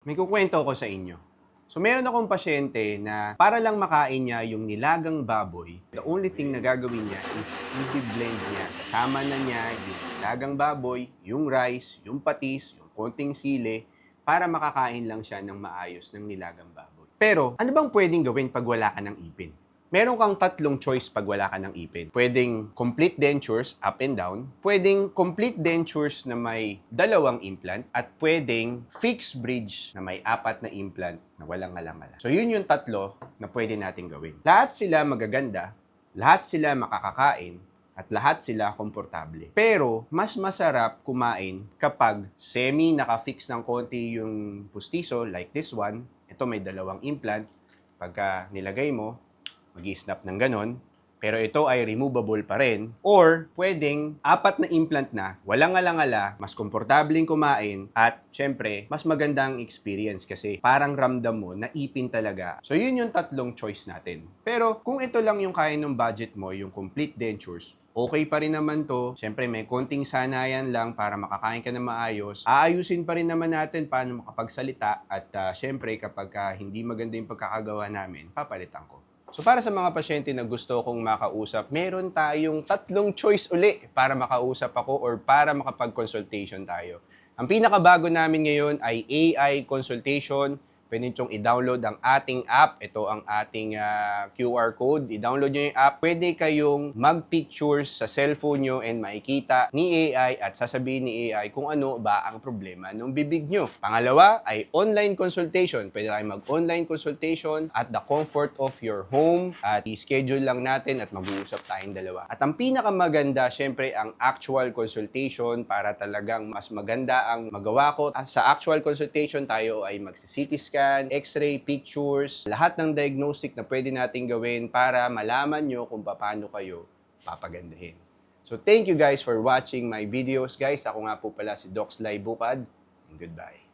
May kukwento ko sa inyo. So meron akong pasyente na para lang makain niya yung nilagang baboy, the only thing na gagawin niya is i-blend niya. Kasama na niya yung nilagang baboy, yung rice, yung patis, yung konting sili, para makakain lang siya ng maayos ng nilagang baboy. Pero ano bang pwedeng gawin pag wala ka ng ipin? Meron kang tatlong choice pag wala ka ng ipin. Pwedeng complete dentures, up and down. Pwedeng complete dentures na may dalawang implant. At pwedeng fixed bridge na may 4 na implant na walang ngala-ngala. So yun yung tatlo na pwede natin gawin. Lahat sila magaganda, lahat sila makakakain, at lahat sila komportable. Pero, mas masarap kumain kapag semi naka-fix ng konti yung pustiso, like this one. Ito may dalawang implant. Pagka nilagay mo, mag-i-snap ng ganon, pero ito ay removable pa rin. Or, pwedeng 4 na implant na, walang ngala-ngala, mas komportabling kumain, at syempre, mas magandang experience kasi parang ramdam mo na ipin talaga. So, yun yung tatlong choice natin. Pero, kung ito lang yung kaya ng budget mo, yung complete dentures, okay pa rin naman to. Syempre, may konting sanayan lang para makakain ka na maayos. Aayusin pa rin naman natin paano makapagsalita at syempre, kapag hindi maganda yung pagkakagawa namin, papalitan ko. So para sa mga pasyente na gusto kong makausap, meron tayong tatlong choice uli para makausap ako or para makapag-consultation tayo. Ang pinakabago namin ngayon ay AI consultation. Pwede nyo i-download ang ating app. Ito ang ating QR code. I-download nyo yung app. Pwede kayong mag-pictures sa cellphone nyo and makikita ni AI at sasabihin ni AI kung ano ba ang problema ng bibig nyo. Pangalawa ay online consultation. Pwede tayong mag-online consultation at the comfort of your home. At i-schedule lang natin at mag-uusap tayong dalawa. At ang pinakamaganda, syempre, ang actual consultation para talagang mas maganda ang magawa ko. At sa actual consultation, tayo ay magsi-CT scan, X-ray, pictures, lahat ng diagnostic na pwede natin gawin para malaman nyo kung paano kayo papagandahin. So thank you guys for watching my videos, guys. Ako nga po pala si Doc Sly Bukad, and goodbye.